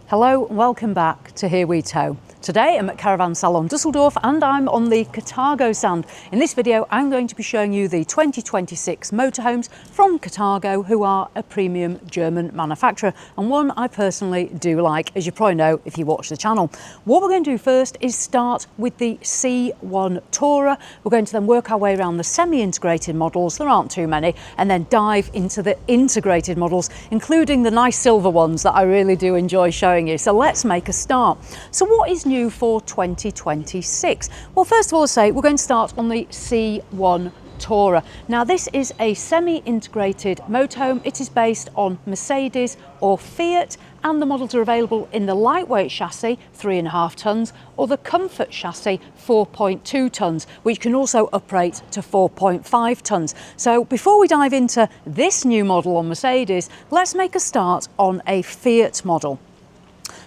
Hello and welcome back to Here We Tow. Today I'm at Caravan Salon Dusseldorf and I'm on the CARTHAGO stand. In this video I'm going to be showing you the 2026 motorhomes from CARTHAGO, who are a premium German manufacturer and one I personally do like, as you probably know if you watch the channel. What we're going to do first is start with the C1 Tourer. We're going to then work our way around the semi-integrated models, there aren't too many, and then dive into the integrated models, including the nice silver ones that I really do enjoy showing you. So let's make a start. So what is new for 2026? Well, first of all, we're going to start on the C1 Tourer. Now this is a semi-integrated motorhome. It is based on Mercedes or Fiat, and the models are available in the lightweight chassis 3.5 tons or the comfort chassis 4.2 tons, which can also uprate to 4.5 tons. So before we dive into this new model on Mercedes, let's make a start on a Fiat model.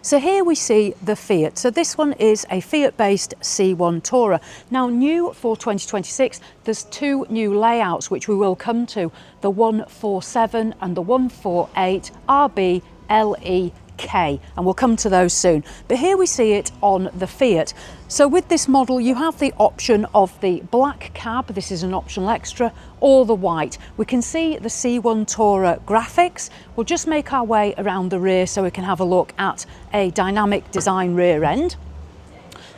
So here we see the Fiat. So this one is a Fiat-based C1 Tourer. Now new for 2026, there's two new layouts which we will come to, the 147 and the 148 RB LE K, and we'll come to those soon. But here we see it on the Fiat. So with this model you have the option of the black cab, this is an optional extra, or the white. We can see the C1 Tourer graphics. We'll just make our way around the rear so we can have a look at a dynamic design rear end.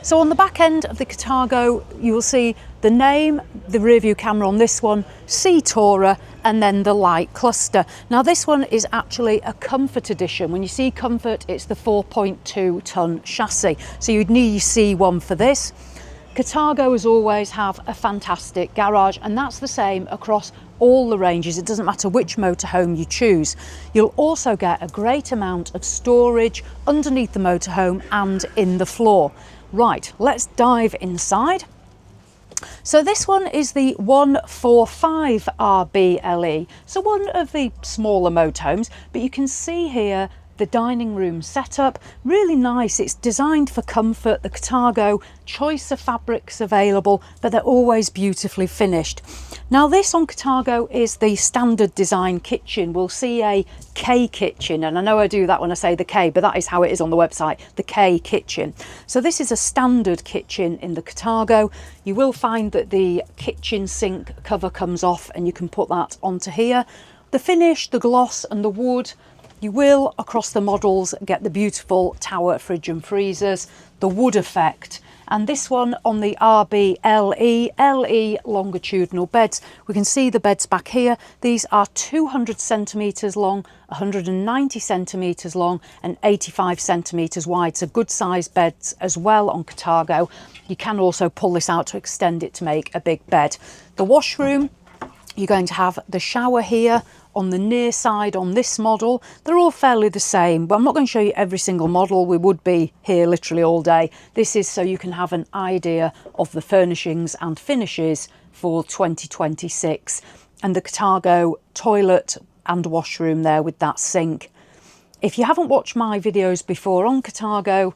So on the back end of the CARTHAGO, you will see the name, the rear view camera on this one, C Tourer, and then the light cluster. Now this one is actually a comfort edition. When you see comfort, it's the 4.2 ton chassis. So you'd need C1 for this. CARTHAGO, as always, have a fantastic garage, and that's the same across all the ranges. It doesn't matter which motorhome you choose. You'll also get a great amount of storage underneath the motorhome and in the floor. Right, let's dive inside. So this one is the 145 RBLE, so one of the smaller motorhomes, but you can see here the dining room setup, really nice. It's designed for comfort. The CARTHAGO, choice of fabrics available, but they're always beautifully finished. Now this on CARTHAGO is the standard design kitchen. We'll see a K kitchen, and I know I do that when I say the K, but that is how it is on the website, the K kitchen. So this is a standard kitchen in the CARTHAGO. You will find that the kitchen sink cover comes off and you can put that onto here. The finish, the gloss and the wood, you will, across the models, get the beautiful tower fridge and freezers, the wood effect. And this one on the RB LE longitudinal beds, we can see the beds back here. These are 200 centimetres long, 190 centimetres long and 85 centimetres wide. So good sized beds as well on CARTHAGO. You can also pull this out to extend it to make a big bed. The washroom, you're going to have the shower here on the near side on this model. They're all fairly the same, but I'm not going to show you every single model. We would be here literally all day. This is so you can have an idea of the furnishings and finishes for 2026. And the CARTHAGO toilet and washroom there with that sink. If you haven't watched my videos before on CARTHAGO,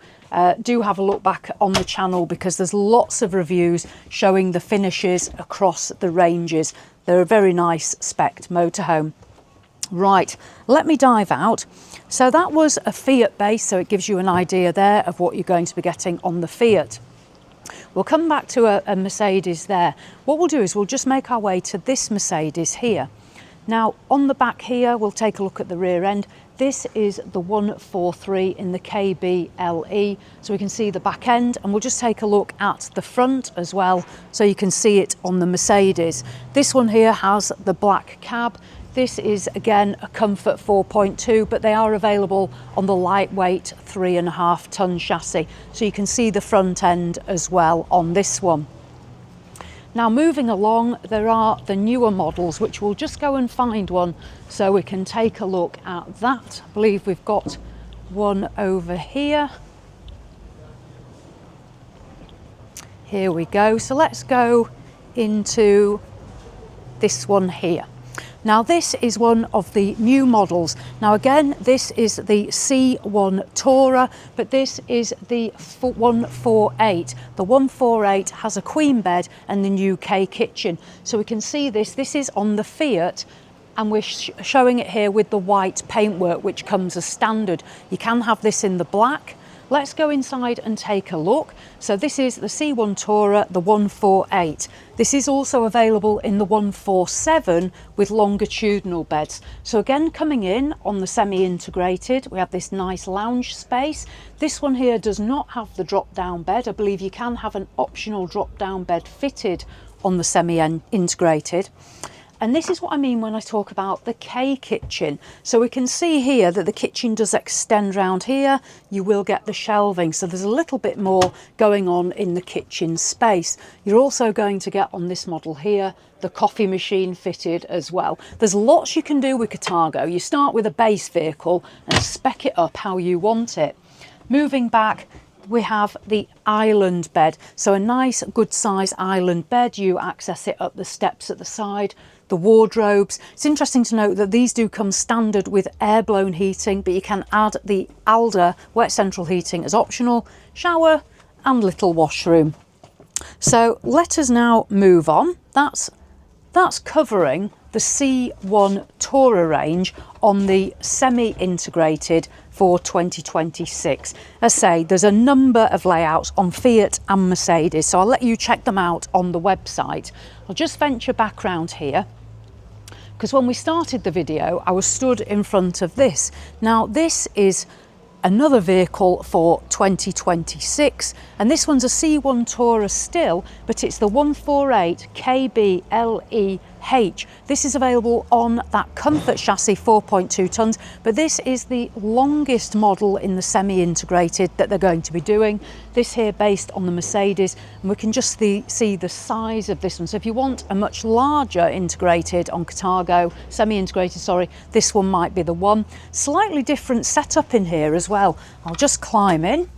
do have a look back on the channel, because there's lots of reviews showing the finishes across the ranges. They're a very nice spec'd motorhome. Right, let me dive out. So that was a Fiat base, so it gives you an idea there of what you're going to be getting on the Fiat. We'll come back to a Mercedes there. What we'll do is we'll just make our way to this Mercedes here. Now on the back here, we'll take a look at the rear end. This is the 143 in the KBLE, so we can see the back end, and we'll just take a look at the front as well so you can see it on the Mercedes. This one here has the black cab. This is again a comfort 4.2, but they are available on the lightweight 3.5 ton chassis, so you can see the front end as well on this one. Now moving along, there are the newer models, which we'll just go and find one so we can take a look at that. I believe we've got one over here. Here we go. So let's go into this one here. Now this is one of the new models. Now again, this is the C1 Tourer, but this is the 148. The 148 has a queen bed and the new K kitchen. So we can see this is on the Fiat, and we're showing it here with the white paintwork, which comes as standard. You can have this in the black. Let's go inside and take a look. So this is the C1 Tourer, the 148. This is also available in the 147 with longitudinal beds. So again, coming in on the semi-integrated, we have this nice lounge space. This one here does not have the drop-down bed. I believe you can have an optional drop-down bed fitted on the semi-integrated. And this is what I mean when I talk about the K kitchen. So we can see here that the kitchen does extend round here. You will get the shelving. So there's a little bit more going on in the kitchen space. You're also going to get on this model here, the coffee machine fitted as well. There's lots you can do with CARTHAGO. You start with a base vehicle and spec it up how you want it. Moving back, we have the island bed. So a nice good size island bed. You access it up the steps at the side. The wardrobes. It's interesting to note that these do come standard with air blown heating, but you can add the Alder wet central heating as optional, shower and little washroom. So let us now move on. That's covering the C1 Tourer range on the semi-integrated for 2026. As I say, there's a number of layouts on Fiat and Mercedes, so I'll let you check them out on the website. I'll just venture back round here, because when we started the video, I was stood in front of this. Now, this is another vehicle for 2026, and this one's a C1 Tourer still, but it's the 148 KBLEH. This is available on that comfort chassis, 4.2 tons, but this is the longest model in the semi-integrated that they're going to be doing. This here based on the Mercedes, and we can just see the size of this one. So if you want a much larger integrated on CARTHAGO, semi-integrated, sorry, this one might be the one. Slightly different setup in here as well. I'll just climb in.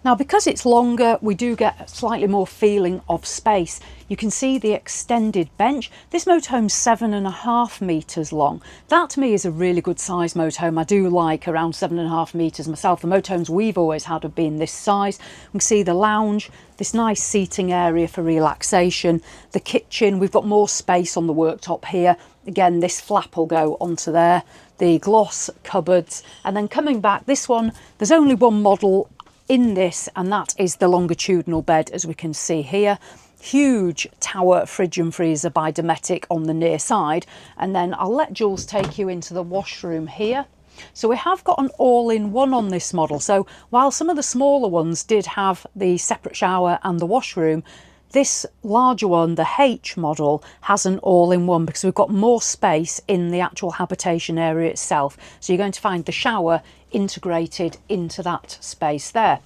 Now, because it's longer, we do get slightly more feeling of space. You can see the extended bench. This motorhome's 7.5 metres long. That to me is a really good size motorhome. I do like around 7.5 metres myself. The motorhomes we've always had have been this size. We can see the lounge, this nice seating area for relaxation. The kitchen, we've got more space on the worktop here. Again, this flap will go onto there. The gloss cupboards. And then coming back, this one, there's only one model in this, and that is the longitudinal bed, as we can see here. Huge tower fridge and freezer by Dometic on the near side. And then I'll let Jules take you into the washroom here. So we have got an all-in-one on this model. So while some of the smaller ones did have the separate shower and the washroom, this larger one, the H model, has an all-in-one because we've got more space in the actual habitation area itself. So you're going to find the shower integrated into that space there.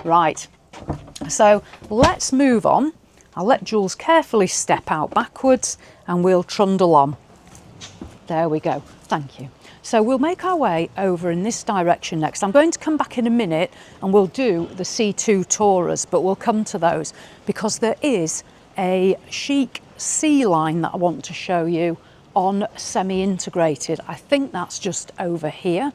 Right, so let's move on. I'll let Jules carefully step out backwards and we'll trundle on. There we go, thank you. So we'll make our way over in this direction next. I'm going to come back in a minute and we'll do the C2 Tourers, but we'll come to those because there is a Chic C-Line that I want to show you on semi-integrated. I think that's just over here.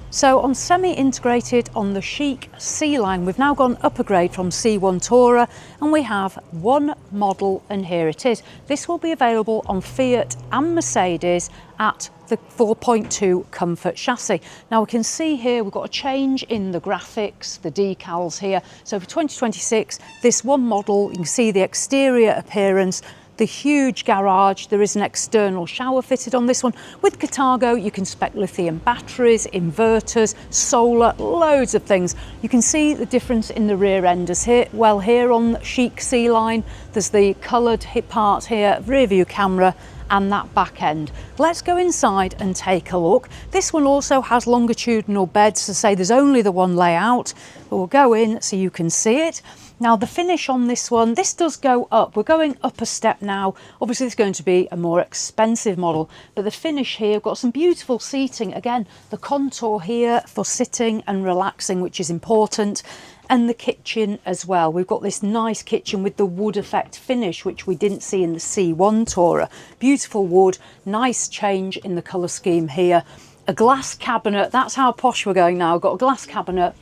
So on semi-integrated on the Chic C-Line, we've now gone up a grade from C1 Tourer and we have one model, and here it is. This will be available on Fiat and Mercedes at the 4.2 comfort chassis. Now we can see here we've got a change in the graphics, the decals here. So for 2026, this one model, you can see the exterior appearance, the huge garage. There is an external shower fitted on this one. With CARTHAGO, you can spec lithium batteries, inverters, solar, loads of things. You can see the difference in the rear enders here. Well, here on Chic C-Line, there's the coloured hip part here, rear view camera, and that back end. Let's go inside and take a look. This one also has longitudinal beds, to say there's only the one layout, but we'll go in so you can see it. Now the finish on this one, this does go up. We're going up a step now. Obviously it's going to be a more expensive model, but the finish here, we've got some beautiful seating. Again, the contour here for sitting and relaxing, which is important. And the kitchen as well. We've got this nice kitchen with the wood effect finish, which we didn't see in the C1 Tourer. Beautiful wood, nice change in the colour scheme here. A glass cabinet, that's how posh we're going now. We've got a glass cabinet,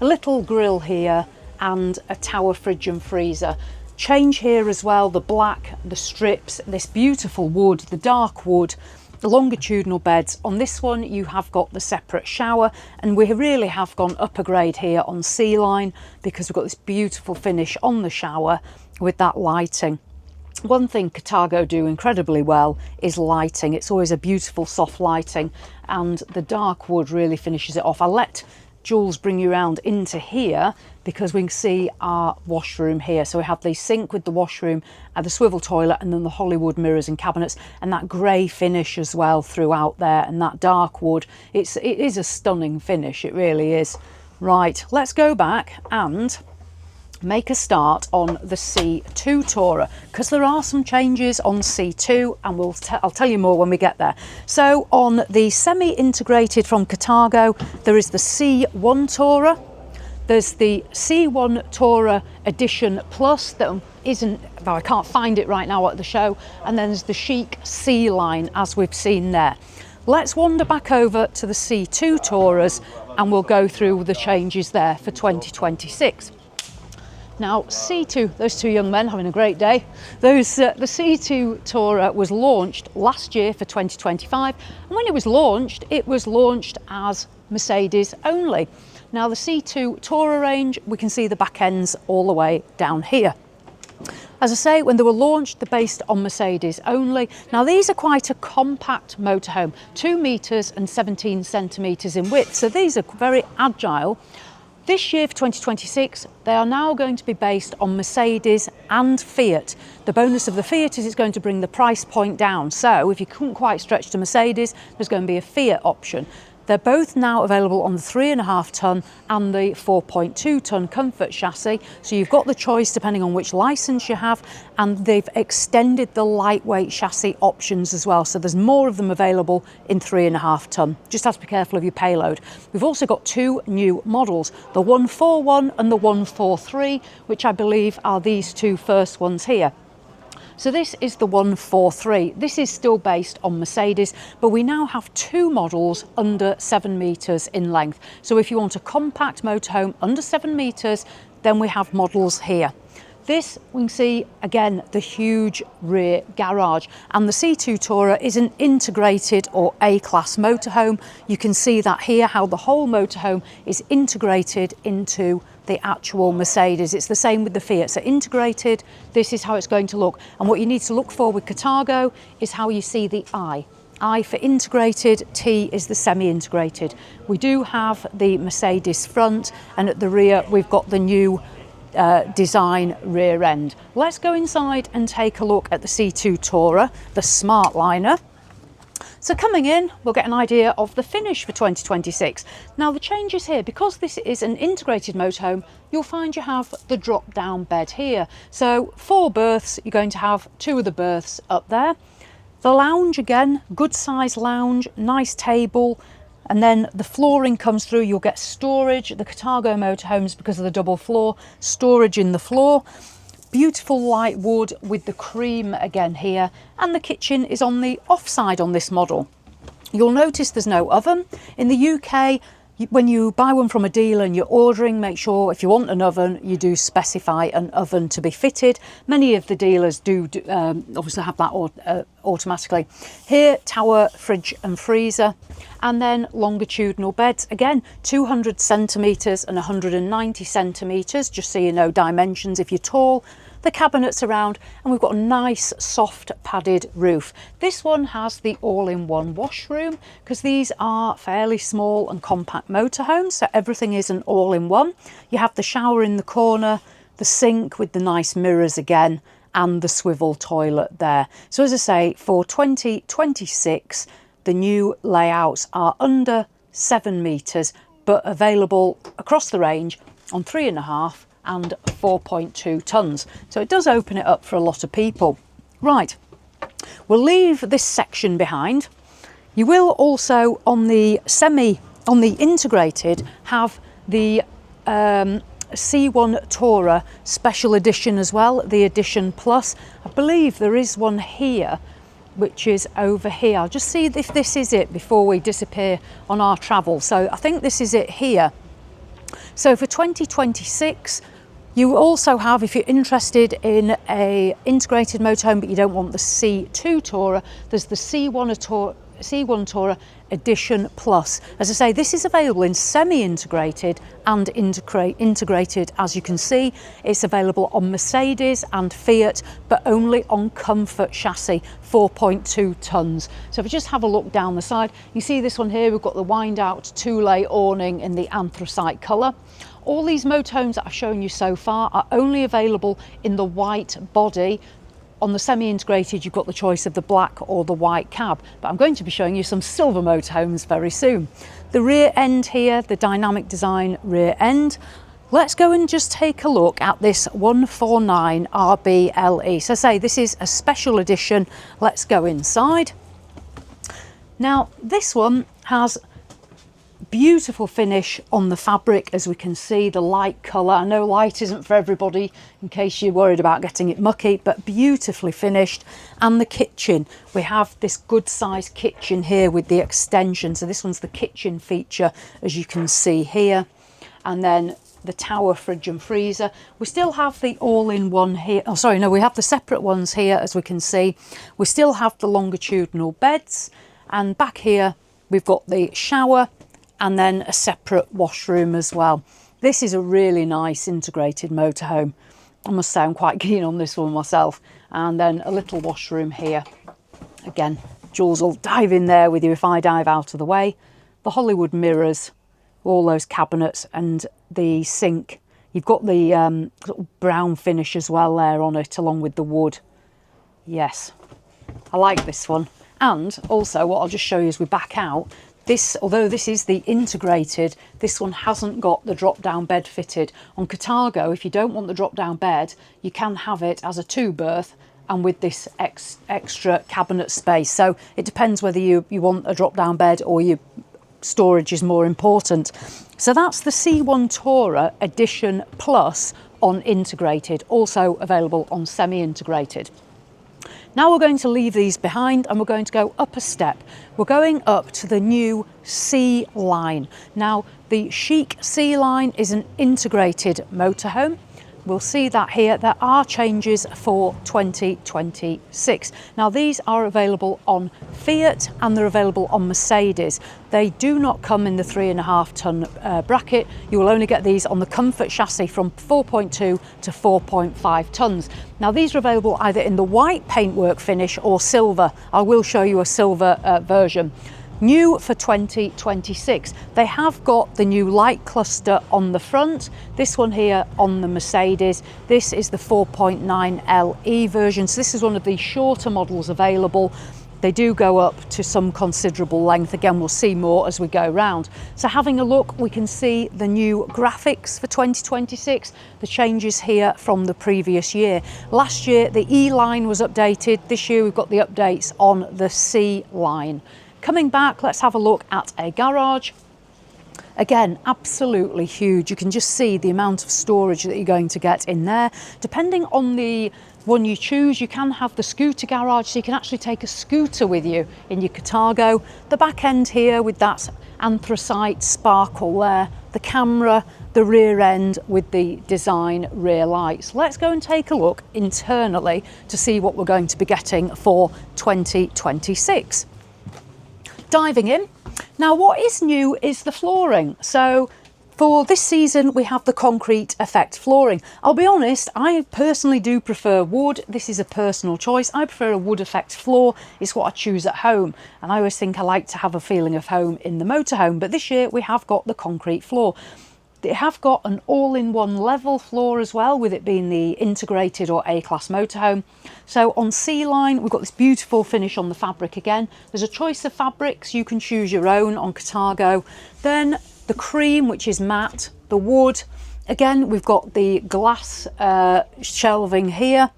a little grill here, and a tower fridge and freezer. change here as well, the black, the strips, this beautiful wood, the dark wood, the longitudinal beds. On this one you have got the separate shower, and we really have gone up a grade here on C-Line because we've got this beautiful finish on the shower with that lighting. One thing CARTHAGO do incredibly well is lighting. It's always a beautiful soft lighting, and the dark wood really finishes it off. I'll let Jules bring you around into here because we can see our washroom here. So we have the sink with the washroom, the swivel toilet, and then the Hollywood mirrors and cabinets, and that grey finish as well throughout there, and that dark wood. It is a stunning finish, it really is. Right, let's go back and make a start on the C2 Tourer, because there are some changes on C2, and I'll tell you more when we get there. So on the semi-integrated from CARTHAGO, there is the C1 Tourer. There's the C1 Tourer Edition Plus that isn't, well, I can't find it right now at the show, and then there's the Chic C-Line as we've seen there. Let's wander back over to the C2 Tourers and we'll go through the changes there for 2026. Now C2, those two young men having a great day. The C2 Tourer was launched last year for 2025, and when it was launched as Mercedes only. Now the C2 Tourer range, we can see the back ends all the way down here. As I say, when they were launched, they're based on Mercedes only. Now these are quite a compact motorhome, 2 metres and 17 centimetres in width, so these are very agile. This year for 2026, they are now going to be based on Mercedes and Fiat. The bonus of the Fiat is it's going to bring the price point down. So if you couldn't quite stretch to Mercedes, there's going to be a Fiat option. They're both now available on the 3.5 tonne and the 4.2 tonne comfort chassis. So you've got the choice depending on which licence you have, and they've extended the lightweight chassis options as well. So there's more of them available in 3.5 tonne. Just have to be careful of your payload. We've also got 2 new models, the 141 and the 143, which I believe are these 2 first ones here. So this is the 143. This is still based on Mercedes, but we now have 2 models under 7 metres in length. So if you want a compact motorhome under 7 metres, then we have models here. This, we can see, again, the huge rear garage, and the C2 Tourer is an integrated or A-class motorhome. You can see that here, how the whole motorhome is integrated into the actual Mercedes. It's the same with the Fiat. So integrated, this is how it's going to look. And what you need to look for with CARTHAGO is how you see the I. I for integrated, T is the semi-integrated. We do have the Mercedes front, and at the rear we've got the new design rear end. Let's go inside and take a look at the C2 Tourer, the Smart Liner. So coming in, we'll get an idea of the finish for 2026. Now the changes here, because this is an integrated motorhome, you'll find you have the drop down bed here. So 4 berths, you're going to have 2 of the berths up there. The lounge, again, good size lounge, nice table, and then the flooring comes through. You'll get storage. The CARTHAGO motorhomes, because of the double floor, storage in the floor. Beautiful light wood with the cream again here, and the kitchen is on the offside on this model. You'll notice there's no oven. In the UK, when you buy one from a dealer and you're ordering, make sure if you want an oven, you do specify an oven to be fitted. Many of the dealers do obviously have that automatically. Here, tower, fridge and freezer, and then longitudinal beds. Again, 200 centimetres and 190 centimetres, just so you know dimensions if you're tall. The cabinets around, and we've got a nice soft padded roof. This one has the all-in-one washroom, because these are fairly small and compact motorhomes, so everything is an all-in-one. You have the shower in the corner, the sink with the nice mirrors again, and the swivel toilet there. So as I say, for 2026, the new layouts are under 7 metres, but available across the range on 3.5 and 4.2 tonnes. So it does open it up for a lot of people. Right, we'll leave this section behind. You will also, on the integrated, have the C1 Tourer Special Edition as well, the Edition Plus. I believe there is one here, which is over here. I'll just see if this is it before we disappear on our travel. So I think this is it here. So for 2026, You also have, if you're interested in a integrated motorhome but you don't want the C2 Tourer, there's the C1 Tourer Edition Plus. As I say, this is available in semi-integrated and integrated. As you can see, it's available on Mercedes and Fiat, but only on Comfort chassis, 4.2 tonnes. So if we just have a look down the side, you see this one here, we've got the wind out two-lay awning in the anthracite colour. All these motorhomes that I've shown you so far are only available in the white body. On the semi-integrated, you've got the choice of the black or the white cab, but I'm going to be showing you some silver motorhomes very soon. The rear end here, the dynamic design rear end. Let's go and just take a look at this 149 RBLE. So say this is a special edition. Let's go inside. Now, this one has beautiful finish on the fabric, as we can see, the light colour. I know light isn't for everybody, in case you're worried about getting it mucky, but beautifully finished. And the kitchen, we have this good sized kitchen here with the extension. So this one's the kitchen feature, as you can see here. And then the tower fridge and freezer. We still have the all-in-one here. Oh, sorry, no, we have the separate ones here, as we can see. We still have the longitudinal beds. And back here, we've got the shower, and then a separate washroom as well. This is a really nice integrated motorhome. I must say I'm quite keen on this one myself. And then a little washroom here. Again, Jules will dive in there with you if I dive out of the way. The Hollywood mirrors, all those cabinets, and the sink. You've got the little brown finish as well there on it, along with the wood. Yes, I like this one. And also what I'll just show you as we back out, this, although this is the integrated, this one hasn't got the drop-down bed fitted. On CARTHAGO, if you don't want the drop-down bed, you can have it as a two-berth and with this extra cabinet space. So it depends whether you want a drop-down bed or your storage is more important. So that's the C1 Tourer Edition Plus on integrated, also available on semi-integrated. Now we're going to leave these behind and we're going to go up a step. We're going up to the new C-Line. Now, the Chic C-Line is an integrated motorhome. We'll see that here. There are changes for 2026. Now, these are available on Fiat and they're available on Mercedes. They do not come in the 3.5 tonne bracket. You will only get these on the Comfort chassis from 4.2 to 4.5 tonnes. Now, these are available either in the white paintwork finish or silver. I will show you a silver version. New for 2026, they have got the new light cluster on the front. This one here on the Mercedes, this is the 4.9 LE version. So this is one of the shorter models available. They do go up to some considerable length. Again, we'll see more as we go round. So having a look, we can see the new graphics for 2026, the changes here from the previous year. Last year, the E-line was updated. This year, we've got the updates on the C-line. Coming back, let's have a look at a garage. Again, absolutely huge. You can just see the amount of storage that you're going to get in there. Depending on the one you choose, you can have the scooter garage, so you can actually take a scooter with you in your CARTHAGO. The back end here with that anthracite sparkle there, the camera, the rear end with the design rear lights. Let's go and take a look internally to see what we're going to be getting for 2026. Diving in. Now, what is new is the flooring. So for this season, we have the concrete effect flooring. I'll be honest, I personally do prefer wood. This is a personal choice. I prefer a wood effect floor. It's what I choose at home. And I always think I like to have a feeling of home in the motorhome. But this year we have got the concrete floor. They have got an all-in-one level floor as well, with it being the integrated or A-class motorhome. So on C-Line, we've got this beautiful finish on the fabric again. There's a choice of fabrics. You can choose your own on CARTHAGO. Then the cream, which is matte, the wood. Again, we've got the glass shelving here.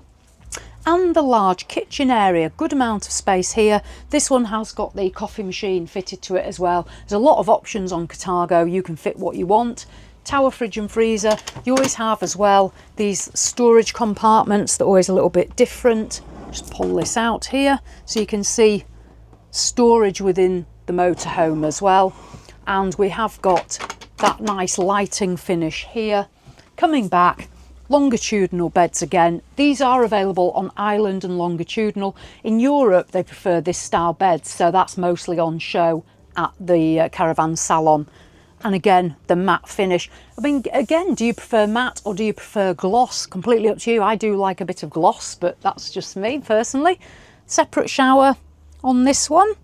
And the large kitchen area, good amount of space here. This one has got the coffee machine fitted to it as well. There's a lot of options on CARTHAGO. You can fit what you want. Tower fridge and freezer. You always have as well these storage compartments that are always a little bit different. Just pull this out here so you can see storage within the motorhome as well. And we have got that nice lighting finish here. Coming back, Longitudinal beds again. These are available on island and longitudinal. In Europe, they prefer this style bed, so that's mostly on show at the caravan salon. And again, the matte finish. I mean, again, do you prefer matte or do you prefer gloss? Completely up to you. I do like a bit of gloss, but that's just me personally. Separate shower on this one.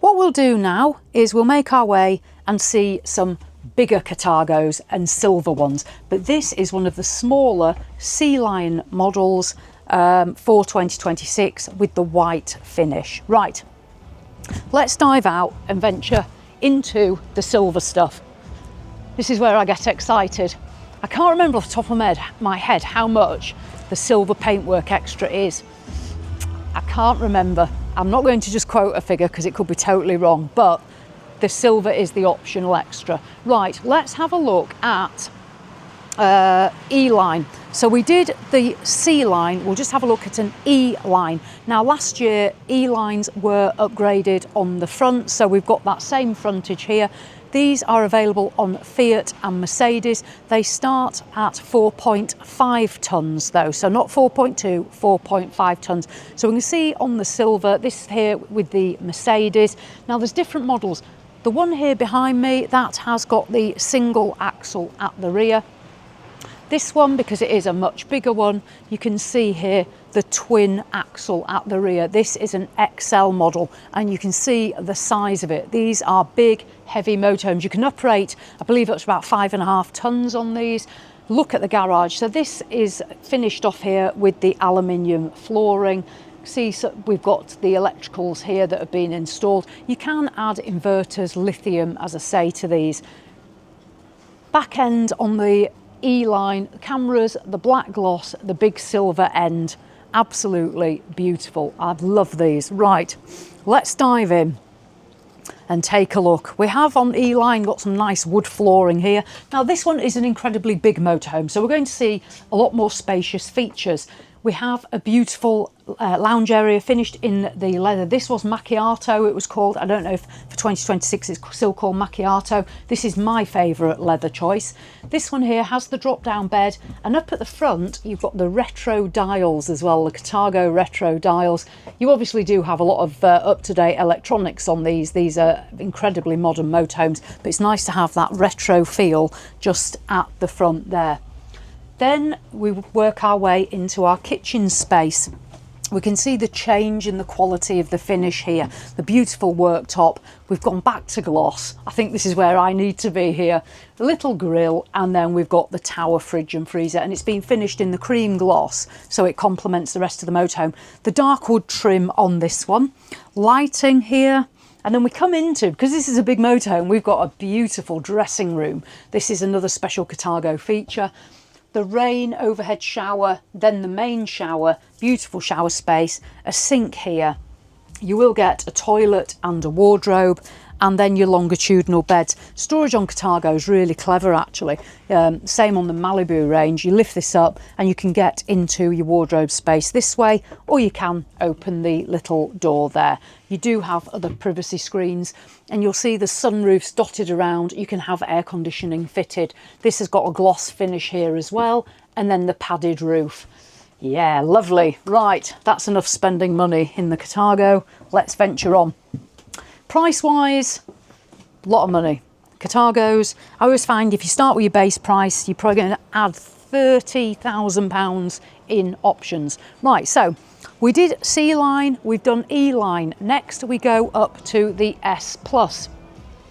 What we'll do now is we'll make our way and see some bigger CARTHAGOs and silver ones, but this is one of the smaller C-Line models for 2026 with the white finish. Right, let's dive out and venture into the silver stuff. This is where I get excited. I can't remember off the top of my head how much the silver paintwork extra is. I can't remember. I'm not going to just quote a figure because it could be totally wrong, but the silver is the optional extra. Right, let's have a look at E-Line. So we did the C-Line, we'll just have a look at an E-Line. Now last year, E-Lines were upgraded on the front, so we've got that same frontage here. These are available on Fiat and Mercedes. They start at 4.5 tonnes though, so not 4.2, 4.5 tonnes. So we can see on the silver, this here with the Mercedes. Now there's different models. The one here behind me, that has got the single axle at the rear. This one, because it is a much bigger one, you can see here the twin axle at the rear. This is an XL model and you can see the size of it. These are big, heavy motorhomes. You can operate, I believe it's about 5.5 tonnes on these. Look at the garage. So this is finished off here with the aluminium flooring. See, so we've got the electricals here that have been installed. You can add inverters, lithium, as I say, to these. Back end on the E-Line cameras, the black gloss, the big silver end, absolutely beautiful. I love these. Right, let's dive in and take a look. We have on E-Line got some nice wood flooring here. Now this one is an incredibly big motorhome, so we're going to see a lot more spacious features. We have a beautiful lounge area finished in the leather. This was macchiato, it was called. I don't know if for 2026 it's still called macchiato. This is my favourite leather choice. This one here has the drop down bed, and up at the front you've got the retro dials as well, the CARTHAGO retro dials. You obviously do have a lot of up-to-date electronics on these. These are incredibly modern motorhomes, but it's nice to have that retro feel just at the front there. Then we work our way into our kitchen space. We can see the change in the quality of the finish here, the beautiful worktop. We've gone back to gloss. I think this is where I need to be here. A little grill, and then we've got the tower fridge and freezer, and it's been finished in the cream gloss, so it complements the rest of the motorhome. The dark wood trim on this one. Lighting here. And then we come into, because this is a big motorhome, we've got a beautiful dressing room. This is another special CARTHAGO feature. The rain overhead shower, then the main shower, beautiful shower space, a sink here. You will get a toilet and a wardrobe, and then your longitudinal beds. Storage on CARTHAGO is really clever actually. Same on the Malibu range. You lift this up and you can get into your wardrobe space this way, or you can open the little door there. You do have other privacy screens, and you'll see the sunroofs dotted around. You can have air conditioning fitted. This has got a gloss finish here as well, and then the padded roof. Yeah, lovely. Right, that's enough spending money in the CARTHAGO. Let's venture on. Price wise, a lot of money. CARTHAGOs, I always find if you start with your base price, you're probably going to add £30,000 in options. Right, so we did C-Line, we've done E-Line. Next we go up to the S Plus.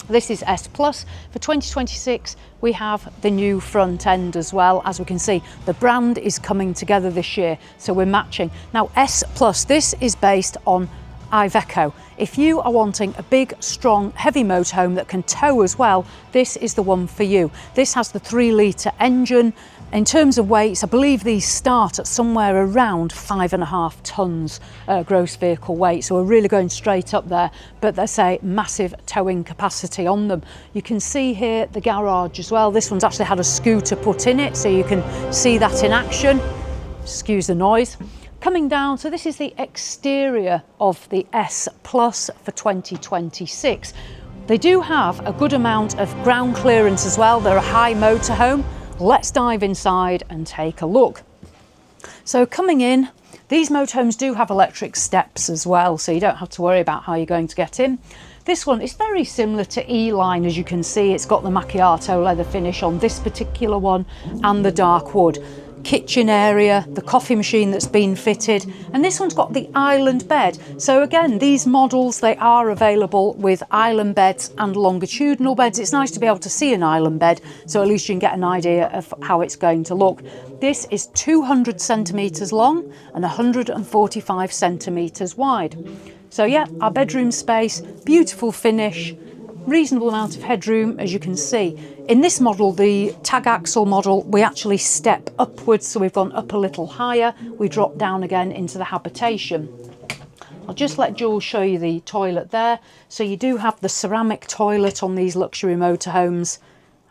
This is S Plus. For 2026, we have the new front end as well. As we can see, the brand is coming together this year, so we're matching. Now S Plus, this is based on IVECO. If you are wanting a big, strong, heavy motorhome that can tow as well, this is the one for you. This has the 3-litre engine. In terms of weights, I believe these start at somewhere around 5.5 tonnes gross vehicle weight, so we're really going straight up there, but there's a massive towing capacity on them. You can see here the garage as well. This one's actually had a scooter put in it, so you can see that in action. Excuse the noise. Coming down, so this is the exterior of the S Plus for 2026. They do have a good amount of ground clearance as well. They're a high motorhome. let's dive inside and take a look. So coming in, these motorhomes do have electric steps as well, so you don't have to worry about how you're going to get in. This one is very similar to E-Line, as you can see. It's got the macchiato leather finish on this particular one and the dark wood. Kitchen area, the coffee machine that's been fitted, and this one's got the island bed. So again, these models, they are available with island beds and longitudinal beds. It's nice to be able to see an island bed, so at least you can get an idea of how it's going to look. This is 200 centimetres long and 145 centimetres wide. So yeah, our bedroom space, beautiful finish, reasonable amount of headroom, as you can see. In this model, the tag axle model, we actually step upwards, so we've gone up a little higher, we drop down again into the habitation. I'll just let Jules show you the toilet there. So you do have the ceramic toilet on these luxury motorhomes,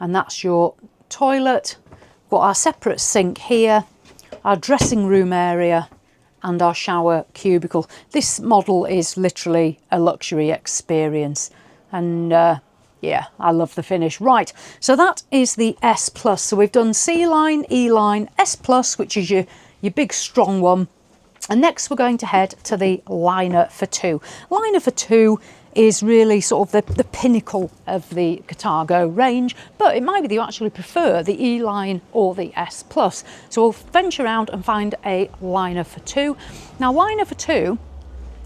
and that's your toilet. We've got our separate sink here, our dressing room area, and our shower cubicle. This model is literally a luxury experience. And yeah, I love the finish. Right, so that is the S Plus. So we've done C-Line, E-Line, S Plus, which is your big strong one. And next we're going to head to the Liner for Two. Liner for Two is really sort of the pinnacle of the CARTHAGO range, but it might be that you actually prefer the E-Line or the S Plus. So we'll venture around and find a Liner for Two. Now, Liner for Two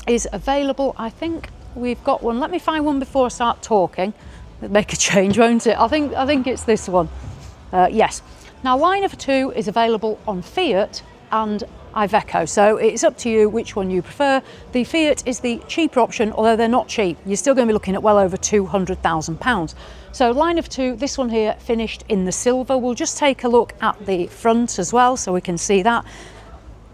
is available, I think we've got one. Let me find one before I start talking. It'll make a change, won't it? I think it's this one. Yes. Now, Liner for Two is available on Fiat and IVECO, so it's up to you which one you prefer. The Fiat is the cheaper option, although they're not cheap. You're still going to be looking at well over £200,000. So Liner for Two, this one here finished in the silver. We'll just take a look at the front as well, so we can see that.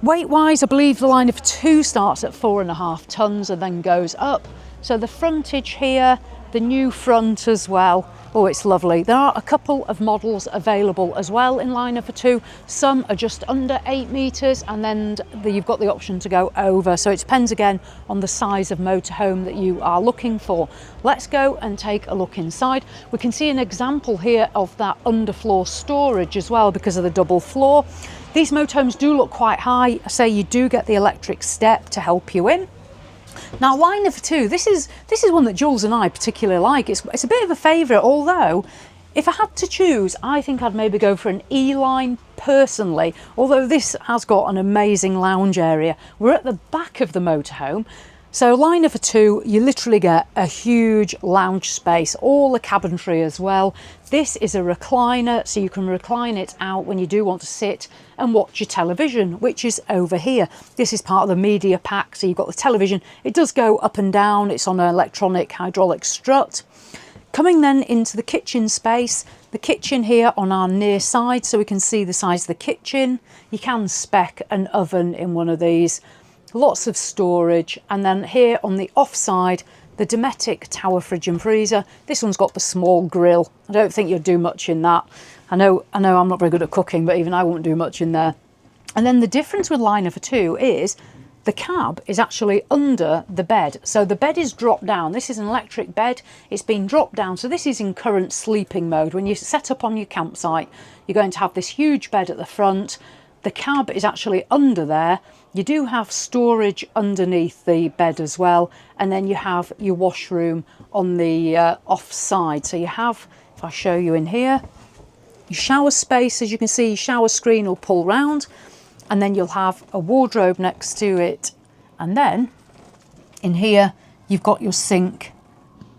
Weight-wise, I believe the Liner for Two starts at 4.5 tonnes and then goes up. So the frontage here, the new front as well. Oh, it's lovely. There are a couple of models available as well in Liner for Two. Some are just under 8 metres, and then you've got the option to go over. So it depends again on the size of motorhome that you are looking for. Let's go and take a look inside. We can see an example here of that underfloor storage as well because of the double floor. These motorhomes do look quite high. I say you do get the electric step to help you in. Now, Liner for Two, this is one that Jules and I particularly like. It's a bit of a favourite, although if I had to choose, I think I'd maybe go for an E-Line personally, although this has got an amazing lounge area. We're at the back of the motorhome. So Liner for Two, you literally get a huge lounge space, all the cabinetry as well. This is a recliner, so you can recline it out when you do want to sit and watch your television, which is over here. This is part of the media pack, so you've got the television. It does go up and down. It's on an electronic hydraulic strut. Coming then into the kitchen space, the kitchen here on our near side, so we can see the size of the kitchen. You can spec an oven in one of these. Lots of storage, and then here on the off side, the Dometic tower fridge and freezer. This one's got the small grill. I don't think you'll do much in that. I know I'm not very good at cooking, but even I won't do much in there. And then the difference with Liner for Two is the cab is actually under the bed. So the bed is dropped down. This is an electric bed. It's been dropped down. So this is in current sleeping mode. When you set up on your campsite, you're going to have this huge bed at the front. The cab is actually under there. You do have storage underneath the bed as well, and then you have your washroom on the off side. So you have, if I show you in here, your shower space. As you can see, your shower screen will pull round, and then you'll have a wardrobe next to it, and then in here you've got your sink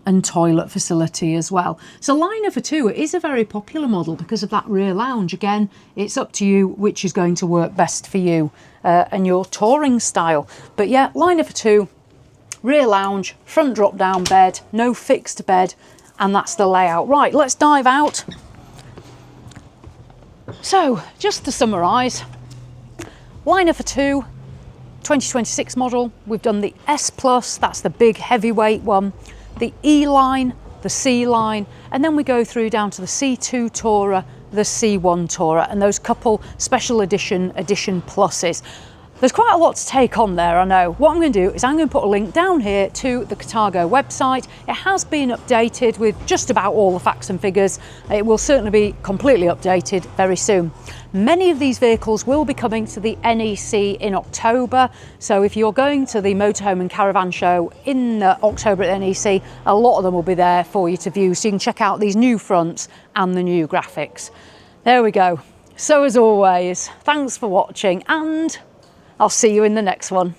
and toilet facility as well. So Liner for Two is a very popular model because of that rear lounge. Again, it's up to you which is going to work best for you and your touring style. But yeah, Liner for Two, rear lounge, front drop down bed, no fixed bed, and that's the layout. Right, let's dive out. So just to summarise, Liner for Two, 2026 model. We've done the S Plus, that's the big heavyweight one, the E-Line, the C-Line, and then we go through down to the C2 Tourer, the C1 Tourer, and those couple special edition pluses. There's quite a lot to take on there, I know. What I'm going to do is I'm going to put a link down here to the CARTHAGO website. It has been updated with just about all the facts and figures. It will certainly be completely updated very soon. Many of these vehicles will be coming to the NEC in October. So if you're going to the Motorhome and Caravan show in October at the NEC, a lot of them will be there for you to view. So you can check out these new fronts and the new graphics. There we go. So as always, thanks for watching, and I'll see you in the next one.